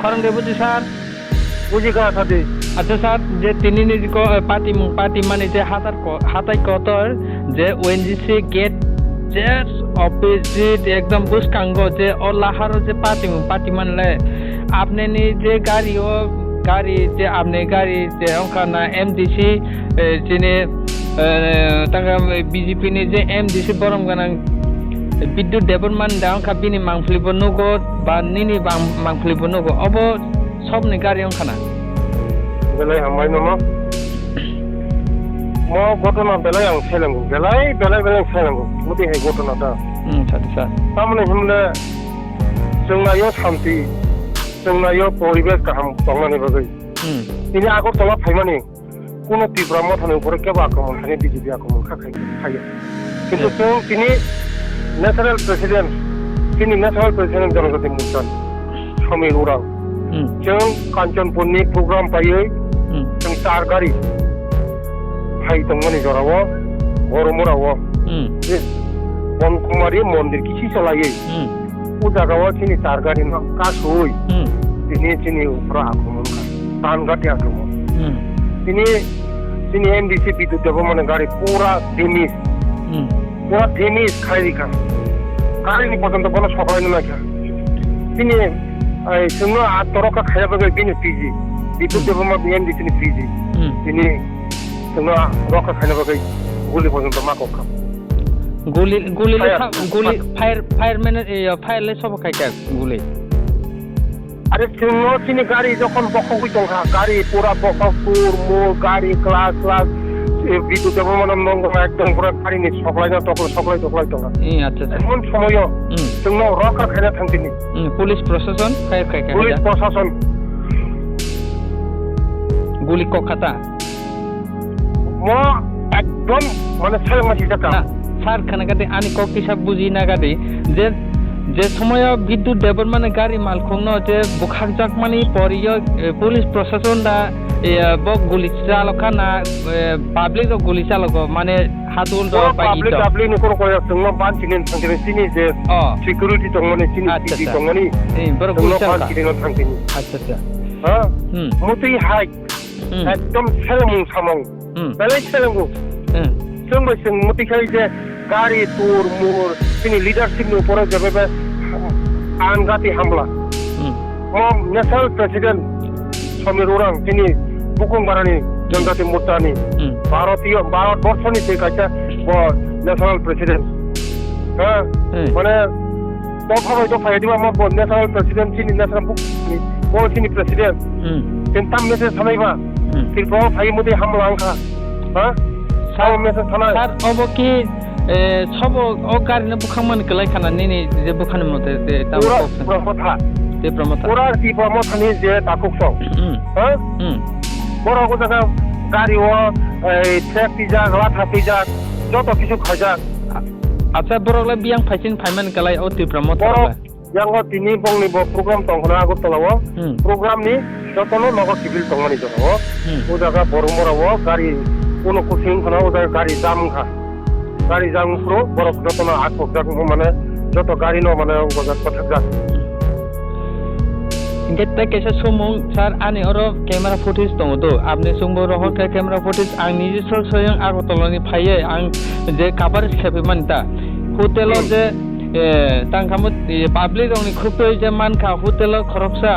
खरं दे बुझी सर বুঝি কা সাথে আচ্ছা স্যার যে তিনি নিজকে পার্টি মানে যে হাতাই কতর যে ওএনজিসি গেট যে অপোজিট একদম বুসকাঙ্গ যে অল্লাহার যে পার্টি মানলে আপনি যে গাড়ি যে আপনি গাড়ি যে অঙ্কানা এমডিসি যিনি তাঙ্গা বিজেপি ni যে এমডিসি বরম গানাং বিদ্যুৎ দেবরমান দাঙ্কা বিনি মাংফলিব নগো বা নিনি মাংফলিব নগো অব সবনি গাড়ি অঙ্কানা বেলাই হামাই নমা মো ঘটনা বেলাই আং সেলাঙ্গু বেলাই সেলাঙ্গু মুদি হে ঘটনাটা সাথে স্যার তামনে হিমলে जोंनायो शान्ति जोंनायो परिबेश गाहाम दंनानै बागै दिनै आगरतला फाइमानि কোনো তীব্র মথানের উপরে কেবল আক্রমণ থাকে বিজেপি আক্রমণ থাকে কিন্তু তিনি ন্যাশনাল প্রেসিডেন্ট জনজাতি মুক্তান সমীর उरां जों कांचनपुरनि प्रग्राम पायै जों चार गारि फाइ दंमोन जराव बरमुराव बनकुमारी मन्दिर किसी चलायै ও জায়গাও চিনি চার গাড়ি না কাজ হই তিনি উপর আক্রমণ প্রাণঘাতী আক্রমণ তিনি এমডিসি বিদ্যুৎ দেব মানে গাড়ি পুরা ডেমিস খাই রেখা গাড়ি পর্যন্ত কোনো সবাই না তিনি जोंनो आत्मरक्षा खायाबो बिनि पिजि बिद्युत देव मा एमडिसि नि पिजि তিনি जोंनो रक्षा खायाबो गुलि पर्यন্ত माकखा गुली फायरमैन फायरले सब खायका गुली আরে जोंनो তিনি গাড়ি যখন বকবই দংখা গাড়ি পুরা বকপুর মো গাড়ি ক্লাস বিদ্যুৎ দেব মানে নঙ্গ একদম পুরা গাড়ি নি সকলাইনা সকলাই দংখা আচ্ছা এমন সময় जोंनो रक्षा खायना थांतिनि पुलिस प्रशासन खायका पुलिस प्रशासन गुली कखाता म एकदम মানে সাংমাসি জায়গা স্যার খানাগাতে আনি ককি সব বুঝি না গাতে যে সময় বিদ্যুৎ দেবর মানে গাড়ি মালখংনো যে বুখাক জাক মানে পরিয় পুলিশ প্রশাসন দা বক গুলি চালকা না পাবলিক গুলি চালক মানে হাতুল দ পাবলিক নি কোন কয় जोंनो बानचिनि थांथिनि सिनि जे सिकिउरिटी दंमोन सिनि सिटी दंमोन बर गुली चालका बानचिनि थांथिनि আচ্ছা हा मुति हाइ एकदम सेलमुं सामं बेले सेलमुं जों मुतिखाय जे गाड़ी टूर मुर सिनि लीडरशिप नि ऊपर जबे आनगाती हमला नेशनल प्रेसिडेंट সমীর उरां सिनि बुकुंबारानि जनजाति मुक्तानि भारतवर्षनि थैखायसा नेशनल प्रेसिडेंट माने दफाबाय दिबा मा नेशनल प्रेसिडेंट सिनि नेशनल बुक सिनि प्रेसिडेंट जों ताम मेसेज थानायबा तिरपाव थायो मुदि हमला आंखा साव मेसेज थानाय सर अब कि सब गारिनो बुखांमान गलाय खानानै जे बुखानो मते पुरा प्रथा ते प्रमथा पुरा मथानि जे दाकुसं বড় জায়গা গাড়ি ও ট্রাক পিজা লাঠা পিজা যত কিছু খাজা আচ্ছা বড়লা বিয়াং ফাইসিন ফাইমান গলায় ও তীব্র মত yang তিনি বংনি প্রোগ্রাম তংখনা আগরতলাও প্রোগ্রামনি যতনো নগর সিভিল তংমানি জনাও ও জায়গা বড়মরাও গাড়ি কোন কোচিং খনা ও জায়গা গাড়ি জাম প্রো বড় যতনো আকপ জাক মানে যত গাড়ি ন মানে ও জায়গা কথা যা गेट कैसे सुमुं सर आने और कैमरा फुटेज दङ तो आपने सुंबो रहो के कैमरा फुटेज आं निजे सोयं आगरतलानि फायै आं जे कभारेज खेबैमान दा होटेलाव जे तांखामो पाब्लिक आंनि खुबै जे मानखा होटेलाव खरकसा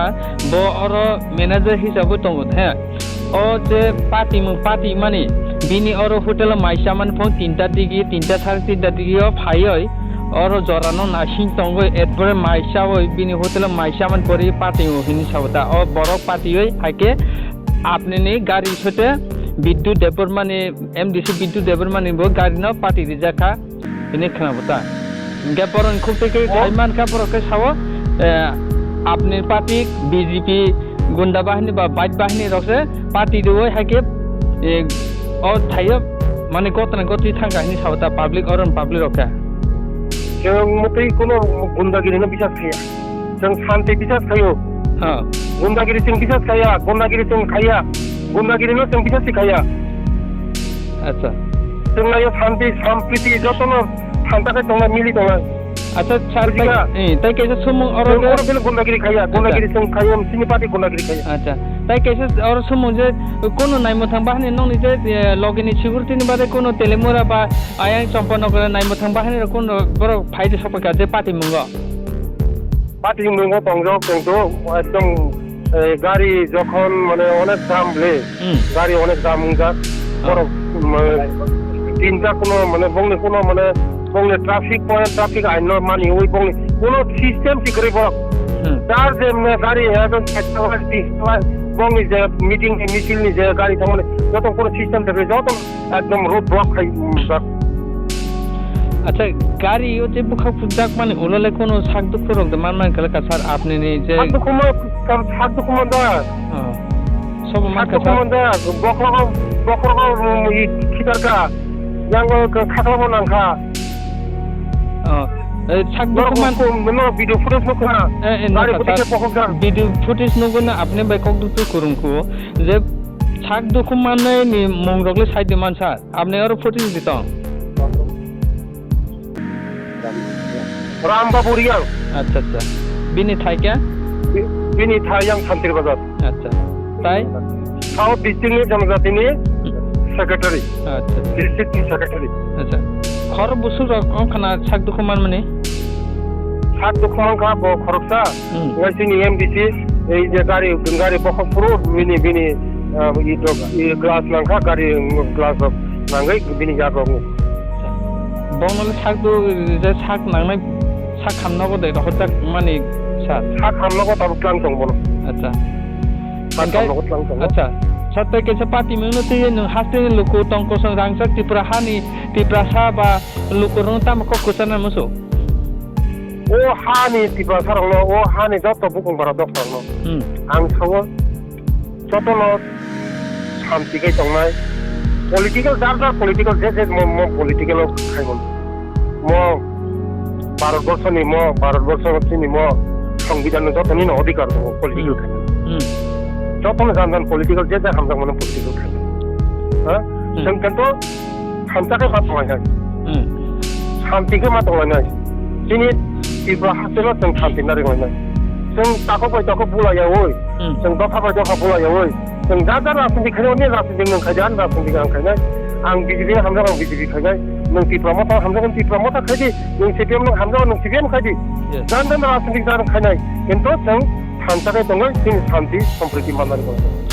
ब और मैनेजर हिसाबै दङ हे ओ जे पार्टी माने बिनि और होटेलाव माइसामान फं 3टा दिगि 3टा 3:30 दिगियाव फायै और जरानो नासिं तंगो एतबरे माइसावै बिनि होटेल माइसामान परि पार्टी हिनि सावता और बरक पार्टीयै हाके आपनि गाड़ी सते विद्युत देबर माने एमडीसी विद्युत देबर माने बो गाड़ी न पार्टी रिजाखा बिनि खनाबता इनके परन खुबते खाइमान का परके साव आपनि पार्टी बीजेपी गुंडा बाहिनी बा बाइट बाहिनी रसे पार्टी दोय हाके और थायो माने गति थांगा हिनि सावता पब्लिक और पब्लिक रखा जों मते कोनो गुंडागिरिनो बिसास खाया जों शान्ति बिसास खायो गुंडागिरि जों बिसास खाया गुंडागिरि जों खाया गुंडागिरिनो जों बिसास खाया अच्छा जोंना शांति सम्प्रीति जतन थांताखै दङ मिलि दङ আচ্ছা স্যার বুঝিগা? তাই কেসে সুমুং जों অর ओरफेल गुन्डागिरि खाया गुन्डागिरि जों खायो सिनि पार्टी गुन्डागिरि खाया আচ্ছা তাই কেসে অর সুমুং যে কোনো নাইমথাং বাহানি নংনি যে লগিনি সিকিউরিটিনি বাদে কোনো তেলেমুরা বা আয়াং চম্পনগর নাইমথাং বাহানি কোনো বড় ফাইদে সপকা যে পার্টি মুঙ্গ पार्टी मुंगो दंजो जोंथ' एकदम गारि যখন মানে অনেক দাম লে গাড়ি অনেক দাম মুঙ্গা বড় তিনটা কোনো মানে বংনি কোনো মানে বংনি ট্রাফিক পয়েন্ট ট্রাফিক আইন মানি ওই বংনি কোনো সিস্টেম ঠিক করে বড় তার যে গাড়ি একদম একটা বংনি যে মিটিং মিছিলনি যে গাড়ি থামলে যত কোনো সিস্টেম থাকে যত একদম রোড ব্লক খাই আচ্ছা গাড়ি ও যে বুখা ফুজাক মানে ওলালে কোনো সাকদুক করক মান মান কলে কা স্যার আপনি নি যে সাকদুক দা সব মান কা সাকদুক দা বকরগ ই খিতারকা yang খাখাবো নাংখা সাকদুক মান no video footage no kha গাড়ি ফুটেছে পককা ভিডিও ফুটেজ নগো না আপনি বাই কক দুক করুমকু যে সাকদুক মানে নি মংরগলে সাইডে মানসা আপনি আর ফুটেজ দিতং रामबाबू रियां আচ্ছা আচ্ছা বিনি থাইকা बिनि थायां शान्तिर बाजार আচ্ছা তাই साउथ डिस्ट्रिक्टनि जनजातिनि सेक्रेटारि আচ্ছা डिस्ट्रिक्ट सेक्रेटारि আচ্ছা খর বসু খানা সাক দুখমান মানে सात दुखमांखा ब खरकसा गाइसिनि एमडीसी এই যে গাড়ি গাড়ি বখ পুরো বিনি ই গ্লাস নাংখা গাড়ি গ্লাস নাঙ্গাই বিনি যাবো বংলে সাক দু যে সাক নাংনাই সাক খামনাগো দে হঠাৎ মানে স্যার সাত খামনাগো তাব প্ল্যান দंबो আচ্ছা সাত খামনাগো প্ল্যান দंबो আচ্ছা সাথে কেসে পার্টি মেনো তে নং হাসতে লোক টংকো সং রাংসা ত্রিপুরা হানি ত্রিপুরা সা বা লোক রং তাম ক কোসানা মসো ও হানি ত্রিপুরা সারল ও হানি যত বুকুং বারা দক্তর आं सावो जतन शान्तिकै दंनाय पलिटिकल जार पलिटिकल जे म पलिटिकल खाइगोन म भारतवर्षनि म संविधान जतनि अधिकार दङ पलिटिकल खाइगोन जतन जान पलिटिकल जे हामजां मन पलिटिकल खाइगोन हा जों खिन्थु शान्तिकै मातलायनाय शान्तिकै मातलायनाय दिनै त्रिपुरा हादोराव जों शान्ति नागिरनाय जों ताखौ बुलाया ओइ जों दफा बुलाया ओइ जों दा राजनीति खायनो राजनीति नंखायदान राजनीति आंखायनाय आं बिजेपि हामजां आं बिजेपि खायनाय नों त्रिपुरा मता हामजां त्रिपुरा मता खायदि नों सिपिएम नों हामजां नों सिपिएम खायदि जान राजनीति जान खायनाय खिन्थु जों शान्तिकै दङ जों शान्ति सम्प्रीति माननानै दङ